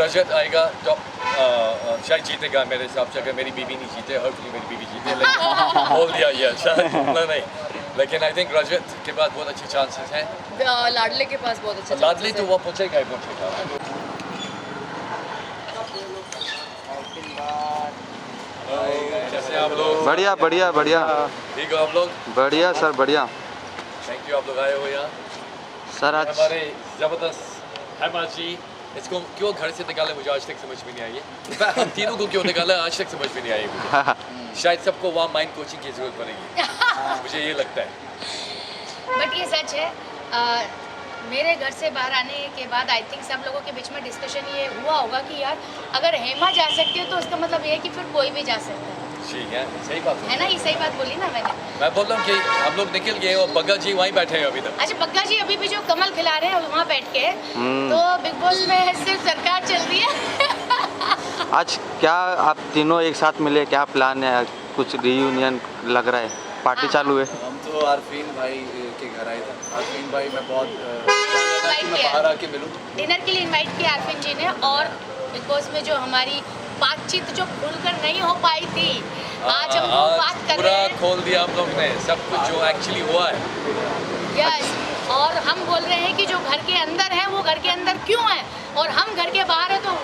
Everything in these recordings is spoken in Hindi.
रजत आएगा तो शायद जीतेगा मेरे हिसाब से, अगर मेरी बीवी नहीं जीते, होपफुली मेरी बीवी जीते, लेकिन बोल दिया ये शायद नहीं, लेकिन आई थिंक रजत के बाद बहुत अच्छे चांसेस हैं। लाडले के पास बहुत अच्छे लाडली तो वो पूछेगा ही पूछेगा। कैसे आप लोग? बढ़िया बढ़िया बढ़िया। ठीक हो आप लोग? बढ़िया सर बढ़िया। थैंक यू आप लोग आए हो यहाँ। सर आज हमारे ज़बरदस्त हेमा जी, इसको क्यों घर से निकाले मुझे आज तक समझ में नहीं आई है। हम तीनों को क्यों निकाला आज तक समझ में नहीं आई मुझे। शायद सबको वहाँ माइंड कोचिंग की जरूरत पड़ेगी, मुझे ये लगता है। बट ये सच है, मेरे घर से बाहर आने के बाद आई थिंक सब लोगों के बीच में डिस्कशन ये हुआ होगा कि यार अगर हेमा जा सकती है तो उसका मतलब ये है कि फिर कोई भी जा सकता है। ठीक है, सही बात है ना, ये सही बात बोली ना मैंने। मैं बोल रहा हूँ कि हम लोग निकल गए और बग्गा जी वहीं बैठे हैं अभी तक। अच्छा, बग्गा जी अभी भी जो कमल खिला रहे हैं वहाँ बैठ के, तो बिग बॉस में सिर्फ सरकार चल रही है। आज क्या आप तीनों एक साथ मिले, क्या प्लान है? कुछ रियूनियन लग रहा है, पार्टी चालू है? हम तो आरफीन भाई के घर आए थे। आरफीन भाई मैं बहुत बाहर आके मिलूं। डिनर के लिए इनवाइट किया आरफीन जी ने, और बिग बॉस में जो हमारी बातचीत जो खुलकर नहीं हो पाई थी, आज हम वो बात कर रहे हैं। पूरा खोल दिया आप लोग ने सब कुछ जो एक्चुअली हुआ है। यस, और हम बोल रहे हैं कि जो घर के अंदर है वो घर के अंदर क्यों है, और हम घर के बाहर है तो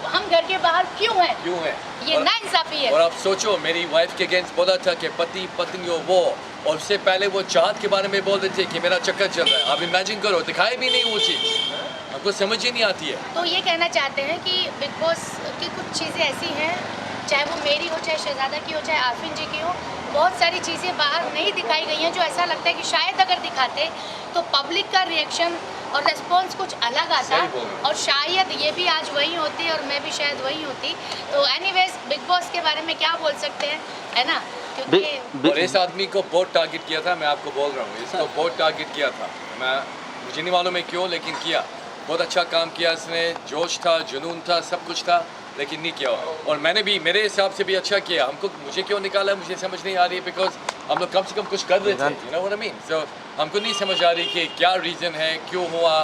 हम घर के बाहर क्यों है, ये नाइंसाफी है। और आप सोचो, मेरी वाइफ के अगेंस्ट बोला था कि पति पत्नी हो वो, और उससे पहले वो चाहत के बारे में बोल रहे थे कि मेरा चक्कर चल रहा है। आप इमेजिन करो, दिखाई भी नहीं वो चीज़, हमको समझ ही नहीं आती है। तो ये कहना चाहते हैं कि बिग बॉस की कुछ चीज़ें ऐसी हैं, चाहे वो मेरी हो, चाहे शहजादा की हो, चाहे आरफीन जी की हो, बहुत सारी चीज़ें बाहर नहीं दिखाई गई हैं जो ऐसा लगता है कि शायद अगर दिखाते तो पब्लिक का रिएक्शन और रिस्पॉन्स कुछ अलग आता, और शायद ये भी आज वही होती और मैं भी शायद वही होती। तो एनीवेज, बिग बॉस के बारे में क्या बोल सकते हैं, है ना, क्योंकि और इस आदमी को बहुत टारगेट किया था, मैं आपको बोल रहा हूँ, इसको बहुत टारगेट किया था। मुझे नहीं मालूम है क्यों, लेकिन किया। बहुत अच्छा काम किया इसने, जोश था, जुनून था, सब कुछ था, लेकिन नहीं किया। और मैंने भी मेरे हिसाब से भी अच्छा किया। मुझे क्यों निकाला मुझे समझ नहीं आ रही है, बिकॉज हम लोग कम से कम कुछ कर रहे थे, you know what I mean. So हमको नहीं समझ आ रही कि क्या रीज़न है, क्यों हुआ,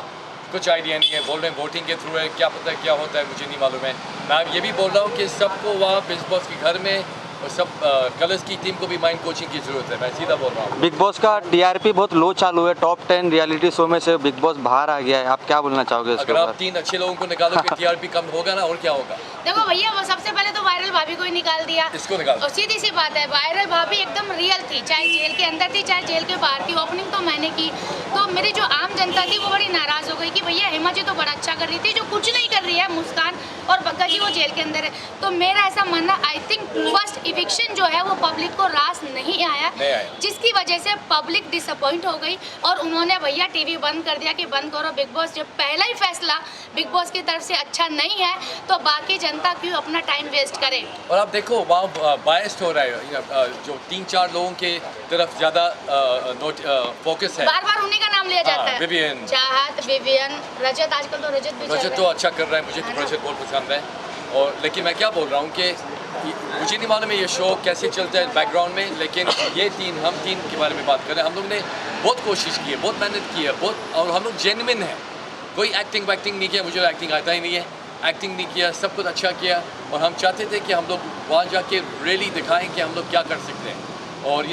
कुछ आइडिया नहीं है। बोल रहे हैं वोटिंग के थ्रू है, क्या पता क्या होता है, मुझे नहीं मालूम है। मैं ये भी बोल रहा हूँ कि सबको वहाँ बिग बॉस के घर में और सब कलर्स की टीम को भी माइंड कोचिंग की जरूरत है, मैं सीधा बोल रहा हूँ। बिग बॉस का टीआरपी बहुत लो चालू है, टॉप 10 रियलिटी शो में से बिग बॉस बाहर आ गया है, आप क्या बोलना चाहोगे इसके अगर आप ऊपर? 3 अच्छे लोगों को निकालोगे टीआरपी कम होगा ना, और क्या होगा। देखो भैया, वो सबसे पहले तो वायरल भाभी को ही निकाल दिया। इसको निकाल, और सीधी सी बात है, वायरल भाभी एकदम रियल थी, चाहे जेल के अंदर थी चाहे जेल के बाहर थी। ओपनिंग तो मैंने की, तो मेरी जो आम जनता थी वो बड़ी नाराज हो गई कि भैया हेमा जी तो बड़ा अच्छा कर रही थी, जो कुछ नहीं कर रही है मुस्कान, और बग्गा जी वो जेल के अंदर है। तो मेरा ऐसा मानना, आई थिंक फर्स्ट इविक्शन जो है वो पब्लिक को रास नहीं आया, जिसकी वजह से पब्लिक डिसअपॉइंट हो गई, और उन्होंने भैया टीवी बंद कर दिया कि बंद करो बिग बॉस। जब पहला ही फैसला बिग बॉस की तरफ से अच्छा नहीं है तो बाकी जनता क्यों अपना टाइम वेस्ट करे। और आप देखो वहाँ बायस्ड हो रहा है, जो 3-4 लोगों के तरफ ज़्यादा फोकस है, बार बार उन्हीं का नाम लिया जाता है। विवियन, चाहत, विवियन, रजत, आजकल तो रजत भी चल रहा है। रजत तो अच्छा कर रहा है, मुझे तो रजत बहुत पसंद है। और लेकिन मैं क्या बोल रहा हूँ कि मुझे नहीं मालूम है ये शो कैसे चलता है बैकग्राउंड में, लेकिन हम तीन के बारे में बात कर रहे हैं। हम लोग ने बहुत कोशिश की है, बहुत मेहनत की है, बहुत, और हम लोग जेन्युइन है, कोई एक्टिंग वैक्टिंग नहीं किया, मुझे एक्टिंग आता ही नहीं है, एक्टिंग नहीं किया, सब कुछ अच्छा किया। और हम चाहते थे कि हम लोग वहाँ जाके रियली दिखाएं कि हम लोग क्या कर सकते हैं, और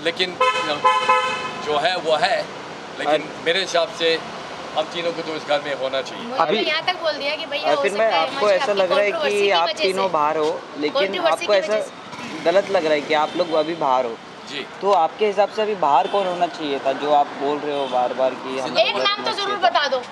लेकिन जो है वो है। लेकिन मेरे हिसाब से हम तीनों को तो इस घर में होना चाहिए। अभी यहाँ तक बोल दिया कि भैया फिर मैं आपको ऐसा लग रहा है कि आप तीनों बाहर हो, लेकिन आपको ऐसा गलत लग रहा है कि आप लोग अभी बाहर हो जी, तो आपके हिसाब से अभी बाहर कौन होना चाहिए था, जो आप बोल रहे हो बार बार कि हम एक नाम तो जरूर बता दो।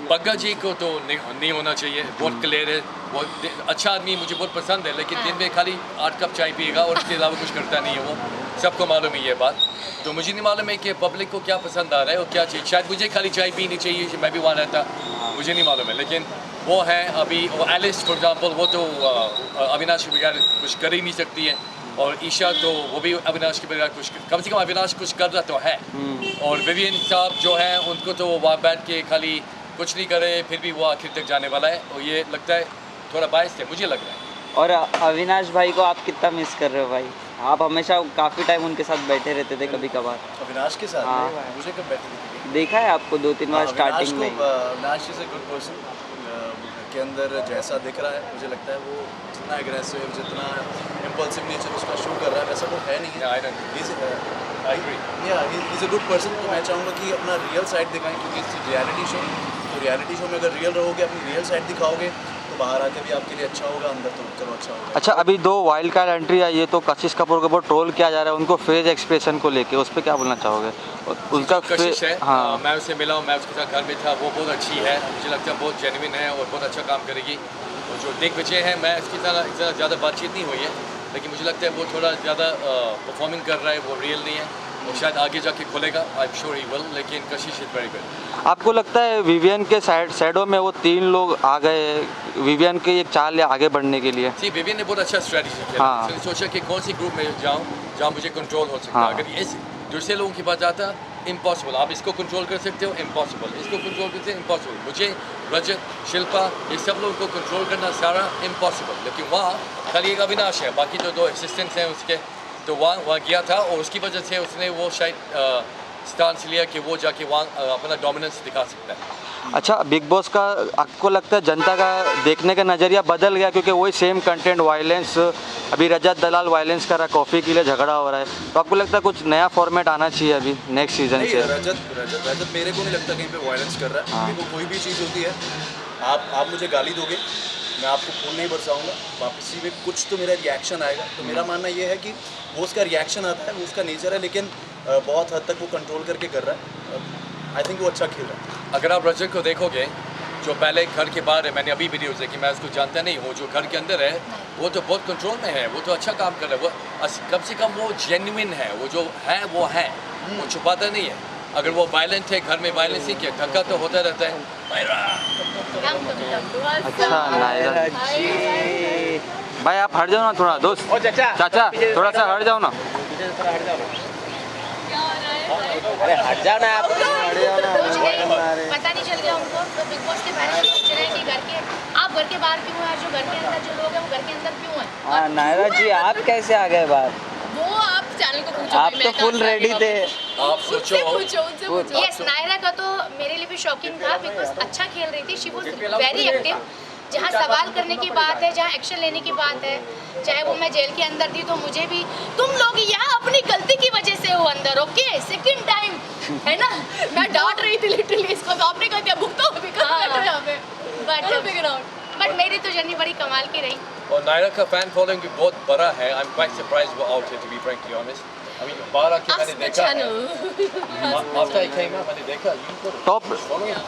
बग्गा जी को तो नहीं होना चाहिए, बहुत क्लियर है, बहुत अच्छा आदमी, मुझे बहुत पसंद है, लेकिन दिन में खाली 8 कप चाय पिएगा और उसके अलावा कुछ करता नहीं है वो, सबको मालूम है ये बात। तो मुझे नहीं मालूम है कि पब्लिक को क्या पसंद आ रहा है और क्या चाहिए। शायद मुझे खाली चाय पीनी चाहिए, मैं भी वहाँ रहता, मुझे नहीं मालूम है। लेकिन वो है अभी, वो एलिस फॉर एग्जाम्पल, वो तो अविनाश के बगैर कुछ कर ही नहीं सकती है, और ईशा तो वो भी अविनाश के बगैर कुछ, कम से कम अविनाश कुछ कर रहा तो है। और विवियन साहब जो हैं उनको तो वहाँ बैठ के खाली कुछ नहीं करे, फिर भी वो आखिर तक जाने वाला है, और ये लगता है थोड़ा बायस है, मुझे लग रहा है। और अविनाश भाई को आप कितना मिस कर रहे हो भाई? आप हमेशा काफ़ी टाइम उनके साथ बैठे रहते थे, कभी कभार। अविनाश के साथ? हाँ। मुझे कब बैठे थे? देखा है आपको 2-3 बार स्टार्टिंग में। Avinash is a good person, के अंदर जैसा दिख रहा है मुझे लगता है वो जितना एग्रेसिव जितना इम्पल्सिव नेचर उसका शो कर रहा है वैसा वो है नहीं है। Is a good person. तो मैं चाहूँगा कि अपना रियल साइड दिखाएं क्योंकि इट्स रियलिटी शो। तो रियलिटी शो में अगर रियल रहोगे अपनी रियल साइड दिखाओगे तो बाहर आके भी आपके लिए अच्छा होगा, अंदर तो करो अच्छा होगा। अच्छा, अभी 2 वाइल्ड कार्ड एंट्री आई है तो कशिश कपूर के बहुत ट्रोल किया जा रहा है उनको फेस एक्सप्रेशन को लेके, उस पर क्या बोलना चाहोगे? उनका कशिश है, हाँ मैं उससे मिला हूँ, मैं उसके साथ घर में था, वो बहुत अच्छी है, मुझे लगता है बहुत जेन्युइन है और बहुत अच्छा काम करेगी। और जो दिग्विजय है, मैं इसकी तरह ज़्यादा बातचीत नहीं हुई है, लेकिन मुझे लगता है वो थोड़ा ज़्यादा परफॉर्मिंग कर रहा है, वो रियल नहीं है, और शायद आगे जाके खुलेगा, I am sure he will. लेकिन कशिश इज़ वेरी गुड। आपको लगता है विवियन के साइडों में वो 3 लोग आ गए विवियन के एक चाल या आगे बढ़ने के लिए? जी, विवियन ने बहुत अच्छा स्ट्रेटजी किया। हाँ। मैंने सोचा कि कौन सी ग्रुप में जाऊँ जहाँ मुझे कंट्रोल हो सकता है। हाँ। अगर इस दूसरे लोगों की बात आता इम्पॉसिबल, आप इसको कंट्रोल कर सकते हो, इम्पॉसिबल, इसको कंट्रोल करते हैं, इम्पॉसिबल। मुझे रजत, शिल्पा, ये सब लोगों को कंट्रोल करना सारा इम्पॉसिबल। लेकिन वहाँ खाली एक अविनाश है, बाकी जो 2 असिस्टेंट्स हैं उसके, तो वहाँ गया था और उसकी वजह से उसने वो शायद स्टांस लिया कि वो जाके वहाँ अपना डोमिनेंस दिखा सकता है। अच्छा, बिग बॉस का आपको लगता है जनता का देखने का नज़रिया बदल गया क्योंकि वही सेम कंटेंट वायलेंस, अभी रजत दलाल वायलेंस कर रहा है, कॉफ़ी के लिए झगड़ा हो रहा है, तो आपको लगता है कुछ नया फॉर्मेट आना चाहिए अभी नेक्स्ट सीजन से? रजत मेरे को नहीं लगता कहीं पे वायलेंस कर रहा है। हाँ। देखो कोई भी चीज़ होती है, आप मुझे गाली दोगे, मैं आपको खून नहीं बरसाऊंगा, वापसी में कुछ तो मेरा रिएक्शन आएगा। तो मेरा मानना ये है कि वो उसका रिएक्शन आता है, वो उसका नेचर है, लेकिन बहुत हद तक वो कंट्रोल करके कर रहा है। आई थिंक वो अच्छा खेल रहा है। अगर आप रजत को देखोगे, जो पहले घर के बाहर है, मैंने अभी वीडियोज़ देखी, मैं उसको जानता नहीं हूँ, जो घर के अंदर है वो तो बहुत कंट्रोल में है, वो तो अच्छा काम कर रहा है, वो कम से कम वो जेन्युइन है, वो जो है वो है, वो छुपाता नहीं है। अगर वो वायलेंट है, घर में वायलेंस ही किया, धक्का तो होता रहता है। अच्छा नायरा जी, भाई आप हट जाओ ना थोड़ा, दोस्त चाचा थोड़ा सा हट जाओ ना। अरे हट जाओ ना आप, हट जाओ ना। पता नहीं चल गया उनको, तो बिग बॉस के बारे में सोच रहे हैं कि आप घर के बाहर क्यों हैं, जो घर के अंदर जो लोग हैं वो घर के अंदर क्यों हैं? हाँ नायरा जी, आप कैसे आ गए बाहर? वो आप चैनल को पूछो, आप तो फुल रेडी थे। आप सोचो, उनसे पूछो। यस, नायरा का तो मेरे लिए भी शॉकिंग था, बिकॉज अच्छा खेल रही थी, शी वाज वेरी एक्टिव। जहाँ सवाल करने की बात है, जहाँ एक्शन लेने की बात है, चाहे वो मैं जेल के अंदर थी तो मुझे भी, तुम लोग यहाँ अपनी गलती की वजह से हो अंदर, ओके, सेकंड टाइम है ना, मैं डांट रही थी लिटरली इसको, तो आपने कह दिया भुगतो भी कर यहाँ पे, बट मेरी तो जर्नी बड़ी कमाल की रही। और नायरा का फैन फॉलोइंग भी बहुत बड़ा है। आई एम क्वाइट सरप्राइज्ड वो आउट है, to be frankly honest. I mean बाहर आके मैंने देखा आफ्टर आई केम आउट, मैंने देखा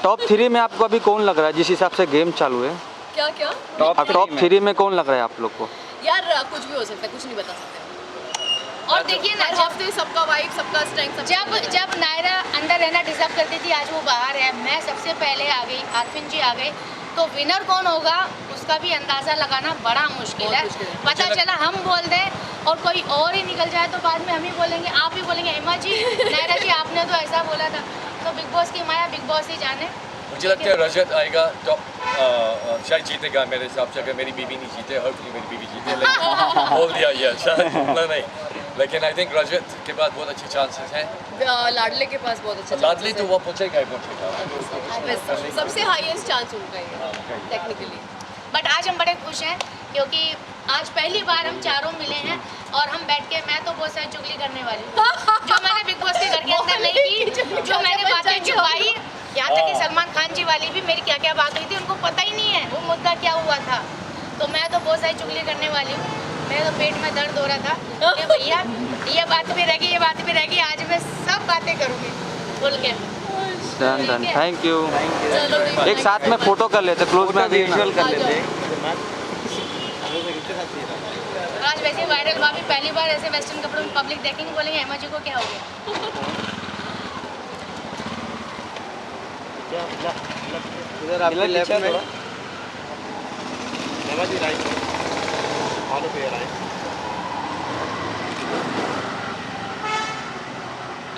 टॉप 3 में आपको अभी कौन लग रहा है जिस हिसाब से गेम चालू है? क्या टॉप 3 में कौन लग रहा है आप लोग को? यार कुछ भी हो सकता है, कुछ नहीं बता सकते। और देखिए ना, हर हफ्ते सबका वाइब, सबका स्ट्रेंथ, जब नायरा अंदर रहना डिजर्व करती थी, आज वो बाहर है, मैं सबसे पहले आ गई, आरफिन जी आ गए, तो विनर कौन होगा उसका भी अंदाज़ा लगाना बड़ा मुश्किल है। पता चला हम बोल दें और कोई और ही निकल जाए तो बाद में हम ही बोलेंगे, आप ही बोलेंगे हेमा जी, नायरा जी आपने तो ऐसा बोला था। तो बिग बॉस की माया बिग बॉस ही जाने। मुझे लगता है रजत आएगा, टॉप शायद जीतेगा मेरे हिसाब से, अगर मेरी बीवी नहीं जीते, हर मेरी बीवी जीते, लेकिन बोल दिया ये शायद नहीं, लेकिन आई थिंक रजत के पास बहुत अच्छे चांसेस हैं। लाडले के पास बहुत अच्छा लाडली तो वो पूछेगा ही पूछेगा, सबसे हाईएस्ट चांस उनका है टेक्निकली। बट आज हम बड़े खुश हैं क्योंकि आज पहली बार हम चारों मिले हैं और हम बैठ के, मैं तो बहुत सारी चुगली करने वाली हूँ जो मैंने बिग बॉस के घर के अंदर नहीं की, जो मैंने बातें छुपाई, यहाँ तक कि सलमान खान जी वाली भी मेरी क्या क्या बात हुई थी उनको पता ही नहीं है वो मुद्दा क्या हुआ था। तो मैं तो बहुत सारी चुगली करने वाली हूँ, मेरे तो पेट में दर्द हो रहा था कि भैया ये बात भी रहेगी, ये बात भी रहेगी, आज मैं सब बातें करूँगी बोल के। Done, thank you. चलो एक साथ में फोटो कर लेते, क्लोज में विजुअल कर लेते। आज वैसे वायरल हुआ, भी पहली बार ऐसे वेस्टर्न कपड़ों में पब्लिक देखेंगे, बोलेंगे हेमा जी को क्या हो गया। इधर आपके लेफ्ट में Hema ji right, all of your right.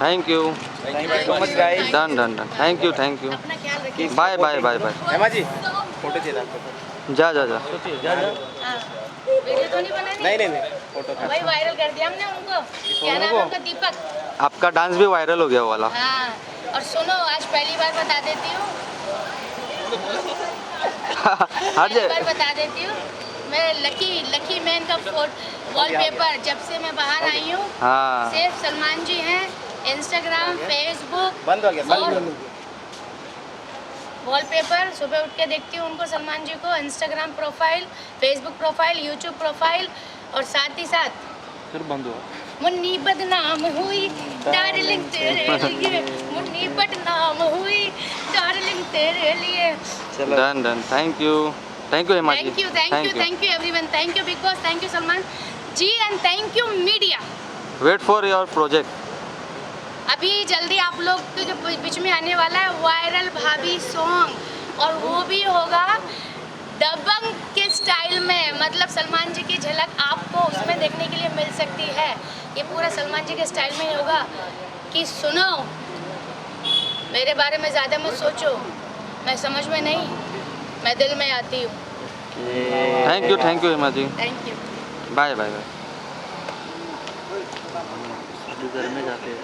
Thank you. Thank you so much guys. Done, thank you. अपना ख्याल रखिए। बाय। हेमा जी फोटो चाहिए आपको? जा। हाँ, वीडियो तो नहीं बनानी? नहीं फोटो था। वही वायरल कर दिया हमने उनको। क्या नाम है उनका? दीपक। आपका डांस भी वायरल हो गया वो वाला। हाँ, और सुनो आज पहली बार बता देती हूँ हर मैं एक बार जगह बता देती हूँ, मैं लकी मैन का वॉलपेपर जब से मैं बाहर आई हूँ हाँ सिर्फ सलमान जी हैं। इंस्टाग्राम, फेसबुक बंद हो गया और वॉलपेपर सुबह उठ के देखती हूँ उनको, सलमान जी को। Instagram profile, Facebook profile, YouTube profile, और साथ ही साथ फिर बंद हुआ मुन्नी बदनाम हुई डार्लिंग तेरे लिए, मुन्नी बदनाम हुई डार्लिंग तेरे लिए। चलो done done thank you Hema ji thank you everyone, thank you Bigg Boss, thank you Salman ji, and thank you media. Wait for your project अभी जल्दी आप लोग के जो बीच में आने वाला है वायरल भाभी सॉन्ग, और वो भी होगा दबंग के स्टाइल में, मतलब सलमान जी की झलक आपको उसमें देखने के लिए मिल सकती है। ये पूरा सलमान जी के स्टाइल में ही होगा कि सुनो मेरे बारे में ज़्यादा मत सोचो, मैं समझ में नहीं, मैं दिल में आती हूँ। Thank you Hema ji, thank you. Bye bye bye. घर में जाते हैं